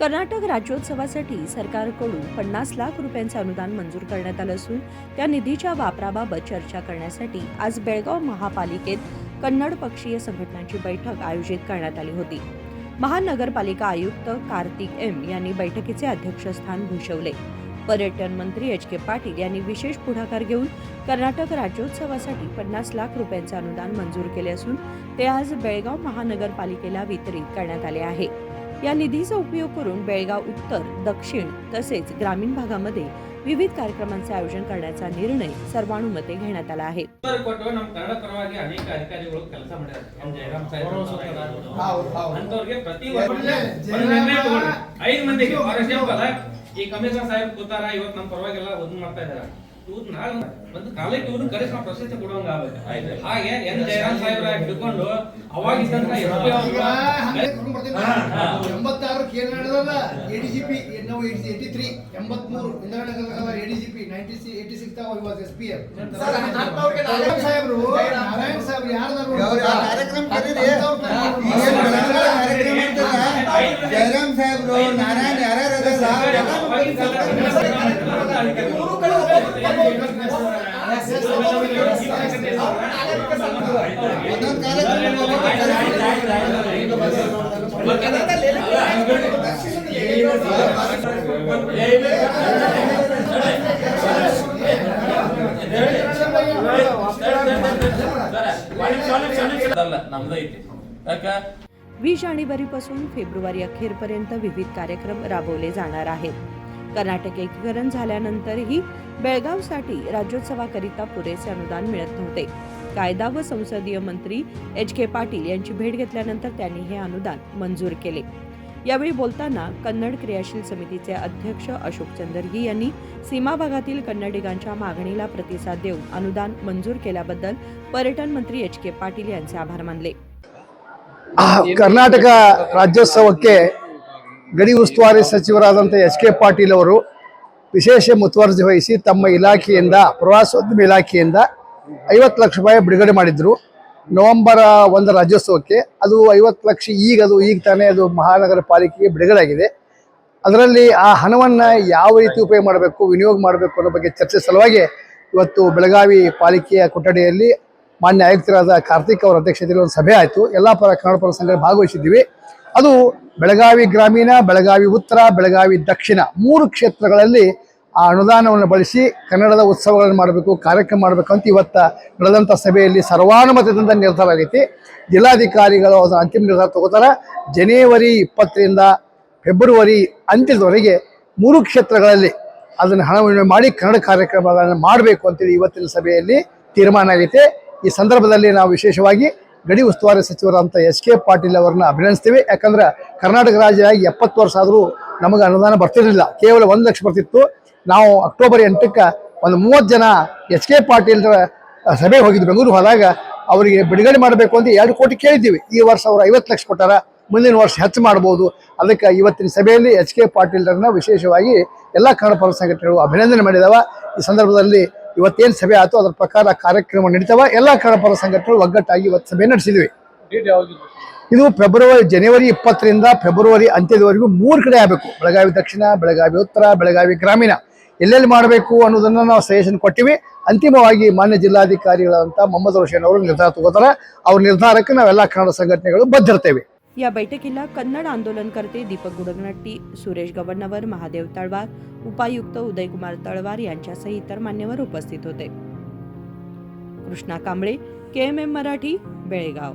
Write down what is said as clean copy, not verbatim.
कर्नाटक राज्योत्सवासाठी सरकारकडून 50 लाख रुपयांचे अनुदान मंजूर करण्यात आलं असून त्या निधीच्या वापराबाबत चर्चा करण्यासाठी आज बेळगाव महापालिकेत कन्नड पक्षीय संघटनांची बैठक आयोजित करण्यात आली होती. महानगरपालिका आयुक्त कार्तिक एम यांनी बैठकीचे अध्यक्षस्थान भूषवले. पर्यटन मंत्री एच.के. पाटील यांनी विशेष पुढाकार घेऊन कर्नाटक राज्योत्सवासाठी 50 लाख रुपयांचे अनुदान मंजूर केले असून ते आज बेळगाव महानगरपालिकेला वितरित करण्यात आले आहे. या निधीचा उपयोग करून बेळगाव उत्तर, दक्षिण तसेच ग्रामीण भागामध्ये विविध कार्यक्रमांचे आयोजन करण्याचा निर्णय सर्वानुमते घेण्यात आला आहे. ನಮ್ಮ ಕನ್ನಡ ಪರವಾಗಿ ಅನೇಕ ಅಧಿಕಾರಿಗಳು ಕೆಲಸ ಮಾಡಿದ್ದಾರೆ. ಜಯರಾಮ್ ಸಾಹೇಬ್ ಅಂತವರಿಗೆ ಪ್ರತಿ ವರ್ಷ ನಿರ್ಣಯ ತಗೊಂಡು 5 ಮಂದಿಗೆ ಫಾರ್ ಎಕ್ಸಾಂಪಲ್ ಈ ಕಮಿಷನರ್ ಸಾಹೇಬ್ ಕೂತಾರ, ಇವತ್ತು ನಮ್ಮ ಪರವಾಗೆಲ್ಲ ಒಂದು ಮಾಡ್ತಾ ಇದ್ದಾರೆ. ಇವ್ರು ನಾಳೆ ಒಂದು ಕಾಲಕ್ಕೆ ಇವ್ರನ್ನ ಕರೆಸಿ ನಾವು ಪ್ರಶಸ್ತಿ ಕೊಡುವಂಗ ಆಗಬೇಕು. ಹಾಗೆ ಎನ್ ಜಯರಾಮ್ ಸಾಹೇಬ್ರ ಹಿಡ್ಕೊಂಡು ಅವಾಗ ಇದ್ದಂತ ಎಸ್ಪಿ ಅವರು 86 ಕೇರಳದಲ್ಲ ಎಡಿಜಿಪಿ, ನಾವು 83 83 ಇಂದಿರಾನಗರ ಎಡಿಜಿಪಿ 86 ತಾವ ವಾಸ್ ಎಸ್ಪಿಎಂ ಸಾಹೇಬ್ರು ನಾರಾಯಣ ಸಾಹೇಬ್ರು ಯಾರದಾರು ಕಾರ್ಯಕ್ರಮ ಕರೀರಿ. ಜಯರಾಮ್ ಸಾಹೇಬ್ರು ನಾರಾಯಣ ಯಾರ್ಯಾರು ನಮ್ದೈತಿ. 20 जानेवारीपासून फेब्रुवारी अखेरपर्यंत विविध कार्यक्रम राबवले जाणार आहेत. कर्नाटक एकीकरण झाल्यानंतरही बेळगावसाठी राज्योत्सवाकरिता पुरेसे अनुदान मिळत नव्हते. कायदा व संसदीय मंत्री एच.के. पाटील यांची भेट घेतल्यानंतर त्यांनी हे अनुदान मंजूर केले. यावेळी बोलताना कन्नड क्रियाशील समितीचे अध्यक्ष अशोक चंदरगी यांनी सीमा भागातील कन्नडिगांच्या मागणीला प्रतिसाद देऊन अनुदान मंजूर केल्याबद्दल पर्यटन मंत्री एच.के. पाटील यांचे आभार मानले. ಕರ್ನಾಟಕ ರಾಜ್ಯೋತ್ಸವಕ್ಕೆ ಗಡಿ ಉಸ್ತುವಾರಿ ಸಚಿವರಾದಂಥ ಎಚ್.ಕೆ. ಪಾಟೀಲ್ ಅವರು ವಿಶೇಷ ಮುತುವರ್ಜಿ ವಹಿಸಿ ತಮ್ಮ ಇಲಾಖೆಯಿಂದ, ಪ್ರವಾಸೋದ್ಯಮ ಇಲಾಖೆಯಿಂದ 50 ಲಕ್ಷ ರೂಪಾಯಿ ಬಿಡುಗಡೆ ಮಾಡಿದ್ರು ನವೆಂಬರ್ 1 ರಾಜ್ಯೋತ್ಸವಕ್ಕೆ. ಅದು 50 ಲಕ್ಷ ಈಗ ತಾನೇ ಅದು ಮಹಾನಗರ ಪಾಲಿಕೆಗೆ ಬಿಡುಗಡೆ ಆಗಿದೆ. ಅದರಲ್ಲಿ ಆ ಹಣವನ್ನು ಯಾವ ರೀತಿ ಉಪಯೋಗ ಮಾಡಬೇಕು, ವಿನಿಯೋಗ ಮಾಡಬೇಕು ಅನ್ನೋ ಬಗ್ಗೆ ಚರ್ಚೆ ಸಲುವಾಗಿ ಇವತ್ತು ಬೆಳಗಾವಿ ಪಾಲಿಕೆಯ ಕೊಠಡಿಯಲ್ಲಿ ಮಾನ್ಯ ಆಯುಕ್ತರಾದ ಕಾರ್ತಿಕ್ ಅವರ ಅಧ್ಯಕ್ಷತೆಯಲ್ಲಿ ಒಂದು ಸಭೆ ಆಯಿತು. ಎಲ್ಲ ಕನ್ನಡ ಪರ ಸಂಘ ಭಾಗವಹಿಸಿದ್ದೀವಿ. ಅದು ಬೆಳಗಾವಿ ಗ್ರಾಮೀಣ, ಬೆಳಗಾವಿ ಉತ್ತರ, ಬೆಳಗಾವಿ ದಕ್ಷಿಣ 3 ಕ್ಷೇತ್ರಗಳಲ್ಲಿ ಆ ಅನುದಾನವನ್ನು ಬಳಸಿ ಕನ್ನಡದ ಉತ್ಸವಗಳನ್ನು ಮಾಡಬೇಕು, ಕಾರ್ಯಕ್ರಮ ಮಾಡಬೇಕು ಅಂತ ಇವತ್ತು ನಡೆದಂಥ ಸಭೆಯಲ್ಲಿ ಸರ್ವಾನುಮತದಿಂದ ನಿರ್ಧಾರ ಆಗೈತಿ. ಜಿಲ್ಲಾಧಿಕಾರಿಗಳು ಅದರ ಅಂತಿಮ ನಿರ್ಧಾರ ತಗೋತಾರೆ. ಜನವರಿ 20ರಿಂದ ಫೆಬ್ರವರಿ ಅಂತ್ಯದವರೆಗೆ 3 ಕ್ಷೇತ್ರಗಳಲ್ಲಿ ಅದನ್ನು ಹಣ ವಿನಿಮಯ ಮಾಡಿ ಕನ್ನಡ ಕಾರ್ಯಕ್ರಮಗಳನ್ನು ಮಾಡಬೇಕು ಅಂತೇಳಿ ಇವತ್ತಿನ ಸಭೆಯಲ್ಲಿ ತೀರ್ಮಾನ ಆಗೈತೆ. ಈ ಸಂದರ್ಭದಲ್ಲಿ ನಾವು ವಿಶೇಷವಾಗಿ ಗಡಿ ಉಸ್ತುವಾರಿ ಸಚಿವರಾದಂಥ ಎಚ್.ಕೆ. ಪಾಟೀಲ್ ಅವರನ್ನ ಅಭಿನಂದಿಸ್ತೀವಿ. ಯಾಕಂದ್ರೆ ಕರ್ನಾಟಕ ರಾಜ್ಯವಾಗಿ 70 ವರ್ಷ ಆದರೂ ನಮಗೆ ಅನುದಾನ ಬರ್ತಿರಲಿಲ್ಲ. ಕೇವಲ 1 ಲಕ್ಷ ಬರ್ತಿತ್ತು. ನಾವು ಅಕ್ಟೋಬರ್ 8ಕ್ಕೆ ಒಂದು 30 ಜನ ಎಚ್.ಕೆ. ಪಾಟೀಲ್ ಸಭೆ ಹೋಗಿದ್ದು ಬೆಂಗಳೂರು ಹೋದಾಗ ಅವರಿಗೆ ಬಿಡುಗಡೆ ಮಾಡಬೇಕು ಅಂತ 2 ಕೋಟಿ ಕೇಳಿದ್ದೀವಿ. ಈ ವರ್ಷ ಅವರು 50 ಲಕ್ಷ ಕೊಟ್ಟಾರ. ಮುಂದಿನ ವರ್ಷ ಹೆಚ್ಚು ಮಾಡ್ಬೋದು. ಅದಕ್ಕೆ ಇವತ್ತಿನ ಸಭೆಯಲ್ಲಿ ಎಚ್.ಕೆ. ಪಾಟೀಲ್ರನ್ನ ವಿಶೇಷವಾಗಿ ಎಲ್ಲ ಕನ್ನಡ ಪರ ಸಂಘಟನೆಗಳು ಅಭಿನಂದನೆ ಮಾಡಿದಾವೆ. ಈ ಸಂದರ್ಭದಲ್ಲಿ ಇವತ್ತೇನು ಸಭೆ ಆಯಿತು ಅದರ ಪ್ರಕಾರ ಕಾರ್ಯಕ್ರಮ ನಡೀತಾವ. ಎಲ್ಲ ಕನ್ನಡ ಪರ ಸಂಘಟನೆಗಳು ಒಗ್ಗಟ್ಟಾಗಿ ಇವತ್ತು ಸಭೆ ನಡೆಸಿದ್ವಿ. ಇದು ಜನವರಿ 20ರಿಂದ ಫೆಬ್ರವರಿ ಅಂತ್ಯದವರೆಗೂ 3 ಕಡೆ ಆಗಬೇಕು. ಬೆಳಗಾವಿ ದಕ್ಷಿಣ, ಬೆಳಗಾವಿ ಉತ್ತರ, ಬೆಳಗಾವಿ ಗ್ರಾಮೀಣ ಎಲ್ಲೆಲ್ಲಿ ಮಾಡಬೇಕು ಅನ್ನೋದನ್ನು ನಾವು ಸಜೆಷನ್ ಕೊಟ್ಟಿವಿ. ಅಂತಿಮವಾಗಿ ಮಾನ್ಯ ಜಿಲ್ಲಾಧಿಕಾರಿಗಳಂತ ಮೊಹಮ್ಮದ್ ರೋಷನ್ ಅವರು ನಿರ್ಧಾರ ತಗೋತಾರೆ. ಅವ್ರ ನಿರ್ಧಾರಕ್ಕೆ ನಾವೆಲ್ಲ ಕನ್ನಡ ಸಂಘಟನೆಗಳು ಬದ್ಧರ್ತೇವೆ. या बैठकीला कन्नड आंदोलनकर्ते दीपक गुडगनट्टी, सुरेश गव्हर्नवर, महादेव तळवार, उपायुक्त उदयकुमार तळवार यांच्यासह इतर मान्यवर उपस्थित होते. कृष्णा कांबळे, KMM मराठी, बेळगाव.